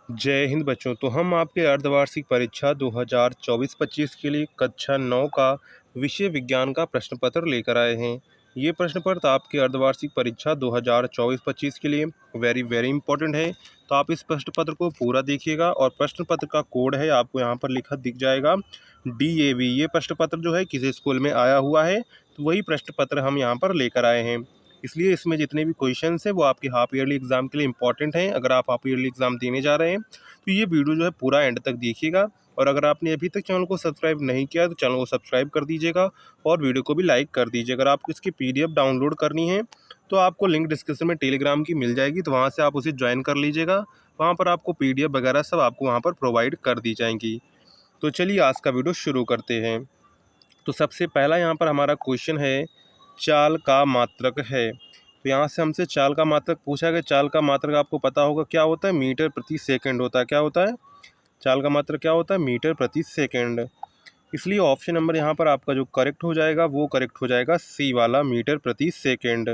जय हिंद बच्चों। तो हम आपके अर्धवार्षिक परीक्षा 2024-25 के लिए कक्षा 9 का विषय विज्ञान का प्रश्न पत्र लेकर आए हैं। ये प्रश्न पत्र आपके अर्धवार्षिक परीक्षा 2024-25 के लिए वेरी वेरी इंपॉर्टेंट है। तो आप इस प्रश्न पत्र को पूरा देखिएगा और प्रश्न पत्र का कोड है आपको यहाँ पर लिखा दिख जाएगा DAV। ये प्रश्न पत्र जो है किसी स्कूल में आया हुआ है, तो वही प्रश्न पत्र हम यहाँ पर लेकर आए हैं। इसलिए इसमें जितने भी क्वेश्चंस हैं वो आपके हाफ ईयरली एग्जाम के लिए इंपॉर्टेंट हैं। अगर आप हाफ ईयरली एग्जाम देने जा रहे हैं तो ये वीडियो जो है पूरा एंड तक देखिएगा। और अगर आपने अभी तक चैनल को सब्सक्राइब नहीं किया तो चैनल को सब्सक्राइब कर दीजिएगा और वीडियो को भी लाइक कर दीजिए। अगर आपको इसकी PDF डाउनलोड करनी है तो आपको लिंक डिस्क्रिप्शन में टेलीग्राम की मिल जाएगी, तो वहाँ से आप उसे ज्वाइन कर लीजिएगा। वहाँ पर आपको PDF वगैरह सब आपको वहाँ पर प्रोवाइड कर दी जाएंगी। तो चलिए आज का वीडियो शुरू करते हैं। तो सबसे पहला यहाँ पर हमारा क्वेश्चन है, चाल का मात्रक है। तो यहाँ से हमसे चाल का मात्रक पूछा गया। चाल का मात्रक आपको पता होगा क्या होता है, मीटर प्रति सेकंड होता है। क्या होता है? चाल का मात्रक क्या होता है? मीटर प्रति सेकंड। इसलिए ऑप्शन नंबर यहाँ पर आपका जो करेक्ट हो जाएगा वो करेक्ट हो जाएगा सी वाला, मीटर प्रति सेकंड।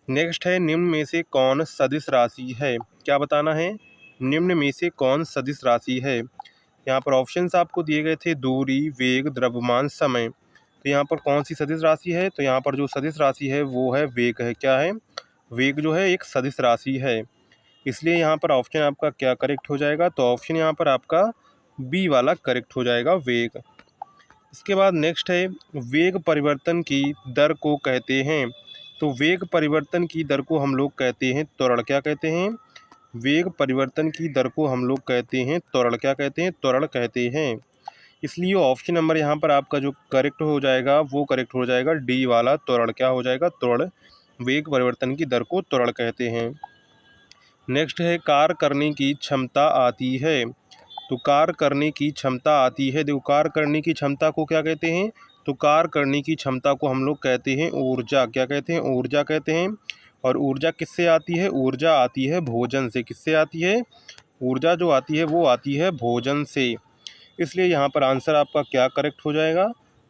नेक्स्ट है, निम्न में से कौन सदिश राशि है? क्या बताना है? निम्न में से कौन सदिश राशि है? यहाँ पर ऑप्शंस आपको दिए गए थे, दूरी, वेग, द्रव्यमान, समय। तो यहाँ पर कौन सी सदिश राशि है? तो यहाँ पर जो सदिश राशि है वो है वेग है। क्या है? वेग जो है एक सदिश राशि है। इसलिए यहाँ पर ऑप्शन आपका क्या करेक्ट हो जाएगा? तो ऑप्शन यहाँ पर आपका बी वाला करेक्ट हो जाएगा, वेग। इसके बाद नेक्स्ट है, वेग परिवर्तन की दर को कहते हैं। तो वेग परिवर्तन की दर को हम लोग कहते हैं त्वरण। क्या कहते हैं? वेग परिवर्तन की दर को हम लोग कहते हैं त्वरण। क्या कहते हैं? त्वरण कहते हैं। इसलिए ऑप्शन नंबर यहाँ पर आपका जो करेक्ट हो जाएगा वो करेक्ट हो जाएगा डी वाला, त्वरण। क्या हो जाएगा? त्वरण। वेग परिवर्तन की दर को त्वरण कहते हैं। नेक्स्ट है, कार्य करने की क्षमता आती है। तो कार्य करने की क्षमता आती है। देखो, कार्य करने की क्षमता को क्या कहते हैं? तो कार्य करने की क्षमता को हम लोग कहते हैं ऊर्जा। क्या कहते हैं? ऊर्जा कहते हैं। और ऊर्जा किससे आती है? ऊर्जा आती है भोजन से। किससे आती है? ऊर्जा जो आती है वो आती है भोजन से। इसलिए यहाँ पर आंसर आपका क्या करेक्ट हो जाएगा?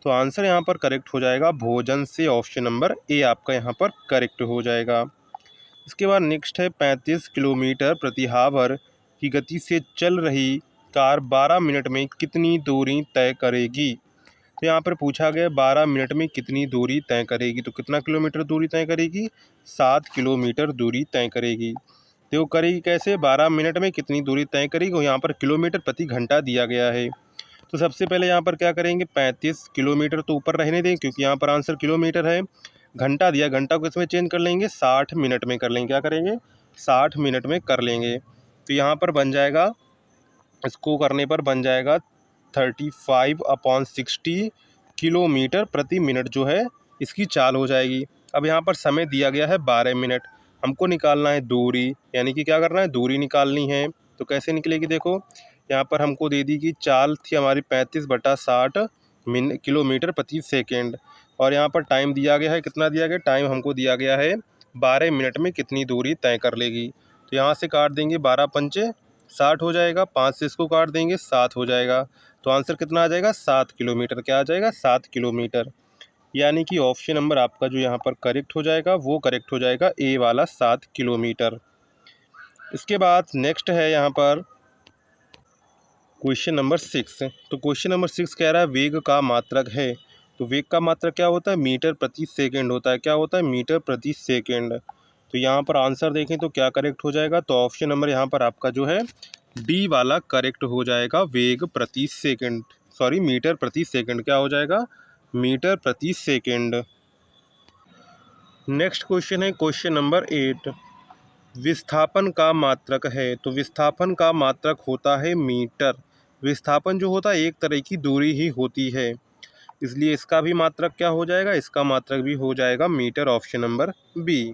तो आंसर यहाँ पर करेक्ट हो जाएगा भोजन से। ऑप्शन नंबर ए आपका यहाँ पर करेक्ट हो जाएगा। इसके बाद नेक्स्ट है, 35 किलोमीटर प्रति हावर की गति से चल रही कार 12 मिनट में कितनी दूरी तय करेगी? तो यहाँ पर पूछा गया 12 मिनट में कितनी दूरी तय करेगी। तो कितना किलोमीटर दूरी तय करेगी? 7 किलोमीटर दूरी तय करेगी। तो वो करेगी कैसे? 12 मिनट में कितनी दूरी तय करेगी, और यहाँ पर किलोमीटर प्रति घंटा दिया गया है। तो सबसे पहले यहाँ पर क्या करेंगे, 35 किलोमीटर तो ऊपर रहने दें क्योंकि यहाँ पर आंसर किलोमीटर है। घंटा दिया, घंटा को इसमें चेंज कर लेंगे, 60 मिनट में कर लेंगे। क्या करेंगे? 60 मिनट में कर लेंगे। तो यहाँ पर बन जाएगा, इसको करने पर बन जाएगा 35/60 किलोमीटर प्रति मिनट जो है इसकी चाल हो जाएगी। अब यहाँ पर समय दिया गया है 12 मिनट। हमको निकालना है दूरी, यानी कि क्या करना है? दूरी निकालनी है। तो कैसे निकलेगी? देखो, यहाँ पर हमको दे दी कि चाल थी हमारी 35/60 किलोमीटर प्रति सेकेंड, और यहाँ पर टाइम दिया गया है। कितना दिया गया? टाइम हमको दिया गया है 12 मिनट में कितनी दूरी तय कर लेगी। तो यहाँ से काट देंगे, 12 पंचे 60 हो जाएगा, 5 से इसको काट देंगे, 7 हो जाएगा। तो आंसर कितना आ जाएगा? 7 किलोमीटर। क्या आ जाएगा? 7 किलोमीटर। यानी कि ऑप्शन नंबर आपका जो यहाँ पर करेक्ट हो जाएगा वो करेक्ट हो जाएगा ए वाला, 7 किलोमीटर। इसके बाद नेक्स्ट है यहाँ पर क्वेश्चन नंबर 6। तो क्वेश्चन नंबर 6 कह रहा है, वेग का मात्रक है। तो वेग का मात्रक क्या होता है? मीटर प्रति सेकंड होता है। क्या होता है? मीटर प्रति सेकंड। तो यहाँ पर आंसर देखें तो क्या करेक्ट हो जाएगा? तो ऑप्शन नंबर यहाँ पर आपका जो है डी वाला करेक्ट हो जाएगा, वेग प्रति सेकंड, सॉरी मीटर प्रति सेकंड। क्या हो जाएगा? मीटर प्रति सेकंड। नेक्स्ट क्वेश्चन है क्वेश्चन नंबर 8, विस्थापन का मात्रक है। तो विस्थापन का मात्रक होता है मीटर। विस्थापन जो होता है एक तरह की दूरी ही होती है, इसलिए इसका भी मात्रक क्या हो जाएगा? इसका मात्रक भी हो जाएगा metre. Option number B.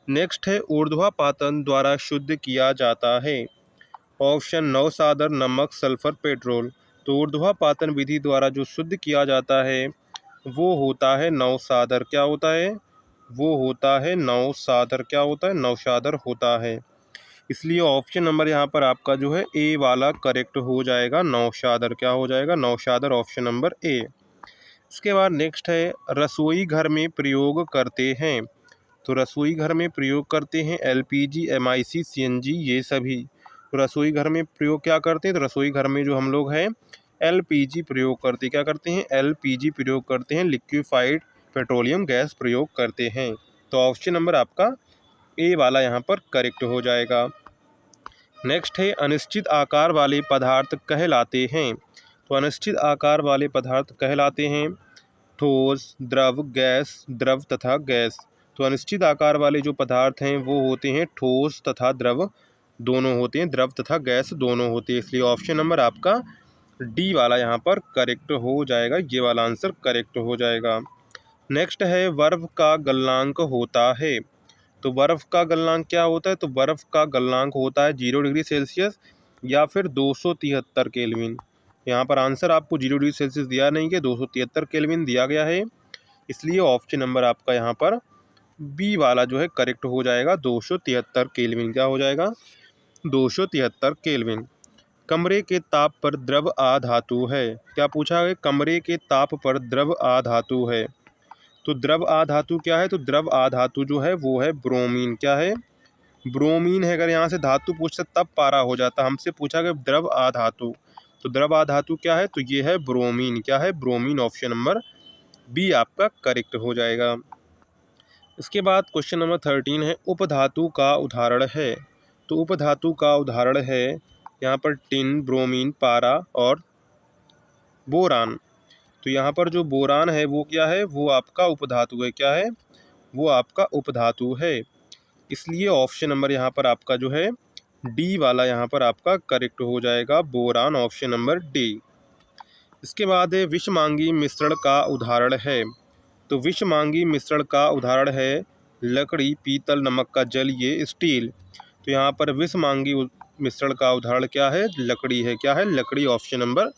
Next है, ऊर्ध्वापातन द्वारा शुद्ध किया जाता है। ऑप्शन नवसादर, नमक, सल्फर, पेट्रोल। तो ऊर्ध्वापातन विधि द्वारा जो शुद्ध किया जाता है वो होता है नवसादर। क्या होता है? वो होता है नवसादर। क्या होता है? नवसादर होता है। इसलिए ऑप्शन नंबर यहाँ पर आपका जो है ए वाला करेक्ट हो जाएगा, नौशादर। क्या हो जाएगा? नौशादर। Option number A. इसके बाद नेक्स्ट है, रसोई घर में प्रयोग करते हैं। तो रसोई घर में प्रयोग करते हैं LPG, MIC, CNG, ये सभी। तो रसोई घर में प्रयोग क्या करते हैं, तो रसोई घर में जो हम लोग हैं एलपीजी प्रयोग करते हैं। क्या करते हैं, एलपीजी प्रयोग करते हैं, लिक्विफाइड पेट्रोलियम गैस प्रयोग करते हैं। तो ऑप्शन नंबर आपका ए वाला यहाँ पर करेक्ट हो जाएगा। नेक्स्ट है अनिश्चित आकार वाले पदार्थ कहलाते हैं। तो अनिश्चित आकार वाले पदार्थ कहलाते हैं ठोस, द्रव, गैस, द्रव तथा गैस। तो अनिश्चित आकार वाले जो पदार्थ हैं वो होते हैं ठोस तथा द्रव दोनों होते हैं, द्रव तथा गैस दोनों होते हैं। इसलिए ऑप्शन नंबर आपका डी वाला यहाँ पर करेक्ट हो जाएगा, ये वाला आंसर करेक्ट हो जाएगा। नेक्स्ट है बर्फ का गलनांक होता है। तो बर्फ़ का गलनांक क्या होता है, तो बर्फ़ का गलनांक होता है 0 डिग्री सेल्सियस या फिर 273 केल्विन। यहाँ पर आंसर आपको 0 डिग्री सेल्सियस दिया नहीं है, 273 केल्विन दिया गया है। इसलिए ऑप्शन नंबर आपका यहाँ पर बी वाला जो है करेक्ट हो जाएगा, 273 केल्विन। क्या हो जाएगा, 273 केल्विन। कमरे के ताप पर द्रव अधातु है। क्या पूछा है, कमरे के ताप पर द्रव अधातु है। तो द्रव अधातु क्या है, तो द्रव अधातु जो है वो है ब्रोमीन। क्या है, ब्रोमीन है। अगर यहाँ से धातु पूछता तब पारा हो जाता, हमसे पूछा गया द्रव अधातु, तो द्रव अधातु क्या है, तो ये है ब्रोमीन। क्या है, ब्रोमीन। ऑप्शन नंबर बी आपका करेक्ट हो जाएगा। इसके बाद क्वेश्चन नंबर 13 है उपधातु का उदाहरण है। तो उपधातु का उदाहरण है यहाँ पर टिन, ब्रोमीन, पारा और बोरान। तो यहाँ पर जो बोरान है वो क्या है, वो आपका उपधातु है। क्या है, वो आपका उपधातु है। इसलिए ऑप्शन नंबर यहाँ पर आपका जो है डी वाला यहाँ पर आपका करेक्ट हो जाएगा, बोरान। Option number D. इसके बाद है विषमांगी मिश्रण का उदाहरण है। तो विषमांगी मिश्रण का उदाहरण है लकड़ी, पीतल, नमक का जल, ये स्टील। तो यहाँ पर विषमांगी मिश्रण का उदाहरण क्या है, लकड़ी है। क्या है, लकड़ी। ऑप्शन नंबर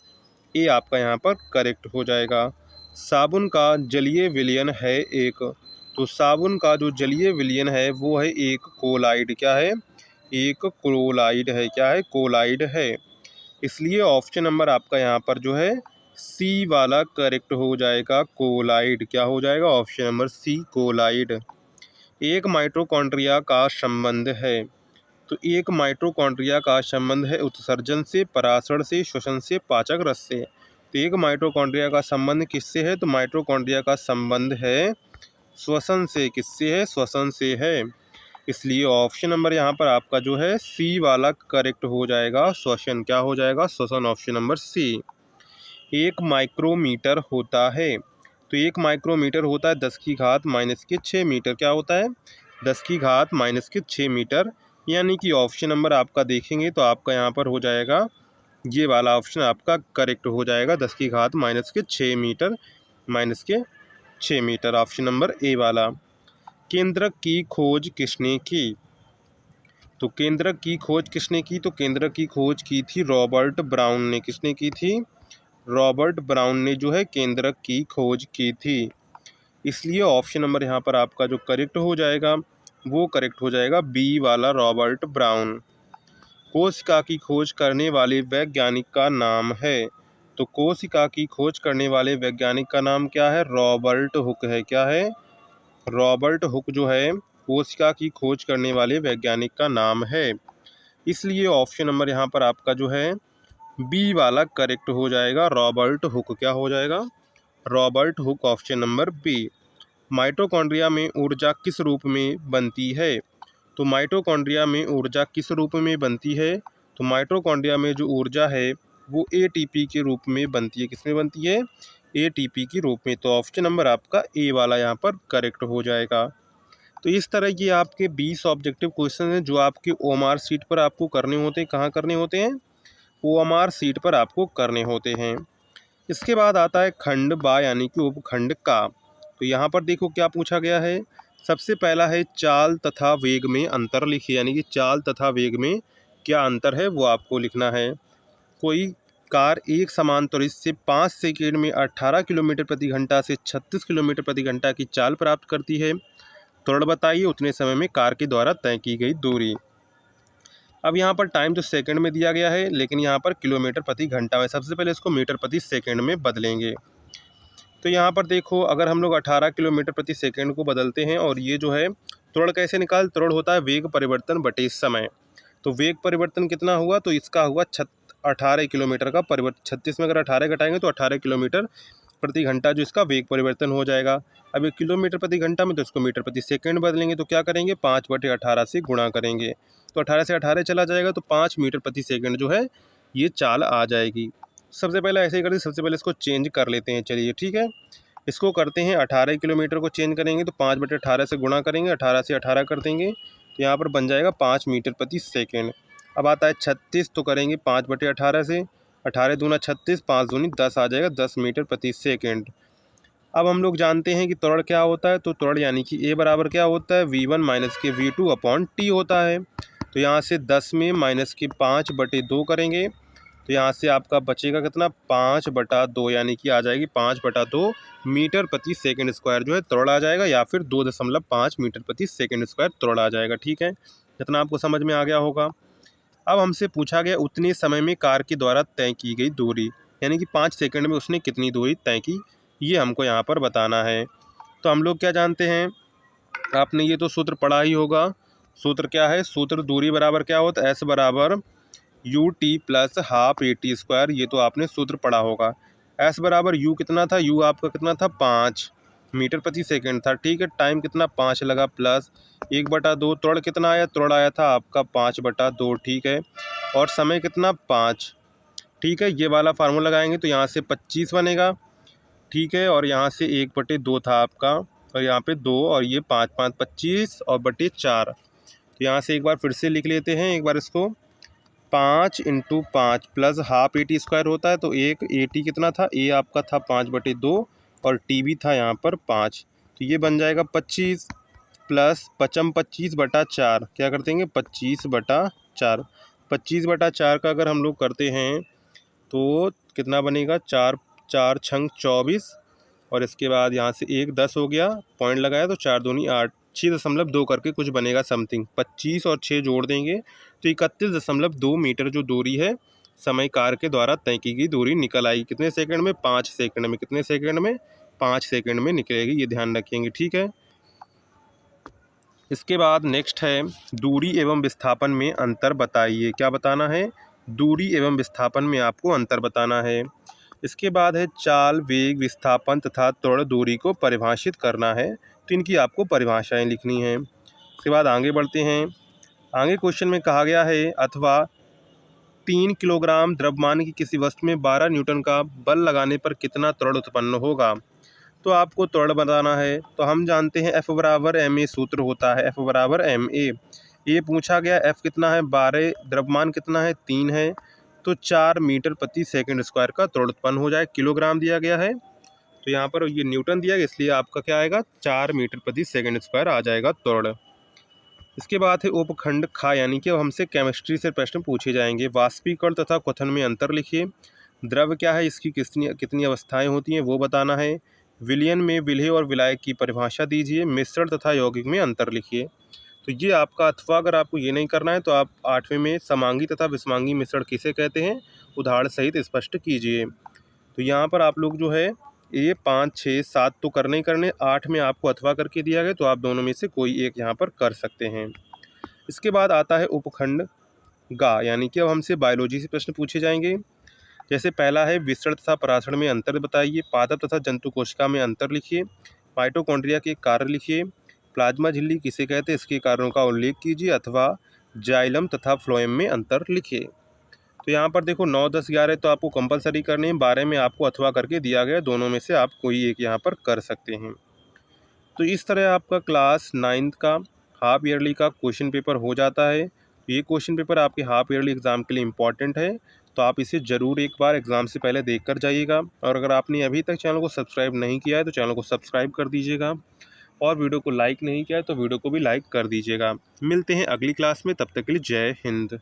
ए आपका यहाँ पर करेक्ट हो जाएगा। साबुन का जलीय विलयन है एक। तो साबुन का जो जलीय विलयन है वो है एक कोलाइड। क्या है, एक कोलाइड है। क्या है, कोलाइड है। इसलिए ऑप्शन नंबर आपका यहाँ पर जो है सी वाला करेक्ट हो जाएगा, कोलाइड। क्या हो जाएगा, ऑप्शन नंबर सी, कोलाइड। एक माइटोकॉन्ड्रिया का संबंध है। तो एक माइटोकॉन्ड्रिया का संबंध है उत्सर्जन से, परासरण से, श्वसन से, पाचक रस से। तो एक माइटोकॉन्ड्रिया का संबंध किससे है, तो माइटोकॉन्ड्रिया का संबंध है श्वसन से। किससे है, श्वसन से है। इसलिए ऑप्शन नंबर यहाँ पर आपका जो है सी वाला करेक्ट हो जाएगा, श्वसन। क्या हो जाएगा, श्वसन। Option number C. एक माइक्रोमीटर होता है। तो एक माइक्रोमीटर होता है 10⁻⁻6 मीटर। क्या होता है, 10⁻⁻6 मीटर। यानी कि ऑप्शन नंबर आपका देखेंगे तो आपका यहाँ पर हो जाएगा ये वाला ऑप्शन आपका करेक्ट हो जाएगा, 10⁻⁻6 metre, -6 metre. Option number A वाला। केंद्रक की खोज किसने की। तो केंद्रक की खोज किसने की, तो केंद्रक की खोज की थी रॉबर्ट ब्राउन ने। किसने की थी, रॉबर्ट ब्राउन ने जो है केंद्रक की खोज की थी। इसलिए ऑप्शन नंबर यहाँ पर आपका जो करेक्ट हो जाएगा वो करेक्ट हो जाएगा बी वाला, रॉबर्ट ब्राउन। कोशिका की खोज करने वाले वैज्ञानिक का नाम है। तो कोशिका की खोज करने वाले वैज्ञानिक का नाम क्या है, रॉबर्ट हुक है। क्या है, रॉबर्ट हुक जो है कोशिका की खोज करने वाले वैज्ञानिक का नाम है। इसलिए ऑप्शन नंबर यहाँ पर आपका जो है बी वाला करेक्ट हो जाएगा, रॉबर्ट हुक। क्या हो जाएगा, Robert Hooke. Option number B. Mitochondria में ऊर्जा किस रूप में बनती है। तो माइटोकॉन्ड्रिया में ऊर्जा किस रूप में बनती है, तो माइटोकॉन्ड्रिया में जो ऊर्जा है वो एटीपी के रूप में बनती है। किस में बनती है, एटीपी के रूप में। तो ऑप्शन नंबर आपका ए वाला यहाँ पर करेक्ट हो जाएगा। तो इस तरह के आपके 20 ऑब्जेक्टिव क्वेश्चन हैं जो आपके ओएमआर सीट पर आपको करने होते हैं। कहाँ करने होते हैं, ओएमआर सीट पर आपको करने होते हैं। इसके बाद आता है खंड बा यानी कि उपखंड का। तो यहाँ पर देखो क्या पूछा गया है। सबसे पहला है चाल तथा वेग में अंतर लिखिए, यानी कि चाल तथा वेग में क्या अंतर है वो आपको लिखना है। कोई कार एक समान त्वरित से 5 सेकेंड में 18 किलोमीटर प्रति घंटा से 36 किलोमीटर प्रति घंटा की चाल प्राप्त करती है। त्वरण बताइए उतने समय में कार के द्वारा तय की गई दूरी। अब यहाँ पर टाइम तो सेकंड में दिया गया है, लेकिन यहाँ पर किलोमीटर प्रति घंटा में, सबसे पहले इसको मीटर प्रति सेकंड में बदलेंगे। तो यहाँ पर देखो अगर हम लोग 18 किलोमीटर प्रति सेकंड को बदलते हैं और ये जो है त्वरण कैसे निकाल, त्वरण होता है वेग परिवर्तन बटे समय। तो वेग परिवर्तन कितना हुआ, तो इसका हुआ 18 किलोमीटर का परिवर्तन। 36 में अगर 18 घटाएंगे तो 18 किलोमीटर प्रति घंटा जो इसका वेग परिवर्तन हो जाएगा। अब ये किलोमीटर प्रति घंटा में, तो इसको मीटर प्रति सेकंड बदलेंगे, तो क्या करेंगे 5/18 से गुणा करेंगे, तो 18 से 18 चला जाएगा, तो 5 मीटर प्रति सेकंड जो है ये चाल आ जाएगी। सबसे पहले ऐसे ही करते, सबसे पहले इसको चेंज कर लेते हैं, चलिए ठीक है। इसको करते हैं 18 किलोमीटर को चेंज करेंगे तो 5/18 से गुणा करेंगे, 18 से 18 कर देंगे, तो यहाँ पर बन जाएगा 5 मीटर प्रति सेकंड। अब आता है 36, तो करेंगे 5/18 से, 18 दूना 36, 5 दूनी 10 आ जाएगा, 10 मीटर प्रति सेकंड। अब हम लोग जानते हैं कि त्वरण क्या होता है, तो त्वरण यानी कि ए बराबर क्या होता है, v1 माइनस के v2 अपॉन टी होता है। तो यहाँ से 10 में माइनस के 5/2 करेंगे, तो यहाँ से आपका बचेगा कितना 5/2, यानी कि आ जाएगी 5/2 मीटर प्रति सेकंड स्क्वायर जो है त्वरण आ जाएगा, या फिर 2.5 मीटर प्रति सेकंड स्क्वायर त्वरण आ जाएगा। ठीक है, जितना आपको समझ में आ गया होगा। अब हमसे पूछा गया उतने समय में कार के द्वारा तय की गई दूरी, यानी कि 5 सेकंड में उसने कितनी दूरी तय की, ये हमको यहाँ पर बताना है। तो हम लोग क्या जानते हैं, आपने ये तो सूत्र पढ़ा ही होगा। सूत्र क्या है, सूत्र दूरी बराबर क्या होता है, एस बराबर U T plus half A T square, ये तो आपने सूत्र पढ़ा होगा। एस बराबर यू कितना था, यू आपका कितना था 5 मीटर प्रति सेकंड था। ठीक है, टाइम कितना 5 लगा, प्लस 1/2, त्वरण कितना आया, त्वरण आया था आपका 5/2। ठीक है, और समय कितना 5। ठीक है, ये वाला फार्मूला लगाएंगे तो यहाँ से 25 बनेगा। ठीक है, और यहाँ से 1/2 था आपका, और यहाँ पे 2, और ये 5 5 25 और बटे 4। तो यहाँ से एक बार फिर से लिख लेते हैं, एक बार इसको 5 × 5 plus half A T square होता है, तो एक ए टी कितना था, ए आपका था 5/2 और टी भी था यहाँ पर 5, तो ये बन जाएगा 25 प्लस 25/4, क्या कर देंगे 25/4। 25/4 का अगर हम लोग करते हैं तो कितना बनेगा, 4 4 छंग 24, और इसके बाद यहाँ से 1 10 हो गया, पॉइंट लगाया तो 4 दूनी 8, 6.2 करके कुछ बनेगा समथिंग। 25 और 6 जोड़ देंगे तो 31.2 मीटर जो दूरी है समय कार के द्वारा तय की गई दूरी निकल आई। कितने सेकंड में, 5 सेकंड में। कितने सेकंड में, 5 सेकंड में निकलेगी, ये ध्यान रखेंगे। ठीक है, इसके बाद नेक्स्ट है दूरी एवं विस्थापन में अंतर बताइए। क्या बताना है, दूरी एवं विस्थापन में आपको अंतर बताना है। इसके बाद है चाल, वेग, विस्थापन तथा त्वरण दूरी को परिभाषित करना है, तो इनकी आपको परिभाषाएं लिखनी है। इसके बाद आगे बढ़ते हैं। आगे क्वेश्चन में कहा गया है अथवा 3 किलोग्राम द्रव्यमान की किसी वस्तु में 12 न्यूटन का बल लगाने पर कितना त्वरण उत्पन्न होगा, तो आपको त्वरण बताना है। तो हम जानते हैं F बराबर ma सूत्र होता है, F बराबर ma। ये पूछा गया F कितना है 12, द्रव्यमान कितना है 3 है, तो 4 मीटर प्रति सेकंड स्क्वायर का त्वरण उत्पन्न हो जाए। किलोग्राम दिया गया है तो यहाँ पर ये न्यूटन दिया गया, इसलिए आपका क्या आएगा 4 मीटर प्रति सेकंड स्क्वायर आ जाएगा त्वरण। इसके बाद है उपखंड खा, यानी कि अब हमसे केमिस्ट्री से प्रश्न पूछे जाएंगे। वाष्पीकरण तथा क्वथन में अंतर लिखिए। द्रव क्या है, इसकी कितनी अवस्थाएं होती हैं वो बताना है। विलयन में विलेय और विलायक की परिभाषा दीजिए। मिश्रण तथा यौगिक में अंतर लिखिए। तो ये आपका, अथवा अगर आपको ये नहीं करना है तो आप 8वें में समांगी तथा विसमांगी मिश्रण किसे कहते हैं उदाहरण सहित स्पष्ट कीजिए। तो यहाँ पर आप लोग जो है ये 5 6 7 तो करने ही करने, 8 में आपको अथवा करके दिया गया, तो आप दोनों में से कोई एक यहाँ पर कर सकते हैं। इसके बाद आता है उपखंड गा, यानी कि अब हमसे बायोलॉजी से प्रश्न पूछे जाएंगे। जैसे पहला है विसरण तथा परासरण में अंतर बताइए। पादप तथा जंतु कोशिका में अंतर लिखिए। माइटोकॉन्ड्रिया के कार्य लिखिए। प्लाज्मा झिल्ली किसे कहते हैं, इसके कारणों का उल्लेख कीजिए, अथवा जाइलम तथा फ्लोएम में अंतर लिखिए। तो यहाँ पर देखो 9 10 11 तो आपको कंपलसरी करने हैं, 12 में आपको अथवा करके दिया गया, दोनों में से आप कोई एक यहाँ पर कर सकते हैं। तो इस तरह आपका क्लास 9th का हाफ ईयरली का क्वेश्चन पेपर हो जाता है। ये क्वेश्चन पेपर आपके हाफ ईयरली एग्ज़ाम के लिए इम्पॉर्टेंट है, तो आप इसे ज़रूर एक बार एग्ज़ाम से पहले देख कर जाइएगा। और अगर आपने अभी तक चैनल को सब्सक्राइब नहीं किया है तो चैनल को सब्सक्राइब कर दीजिएगा, और वीडियो को लाइक नहीं किया है तो वीडियो को भी लाइक कर दीजिएगा। मिलते हैं अगली क्लास में, तब तक के लिए जय हिंद।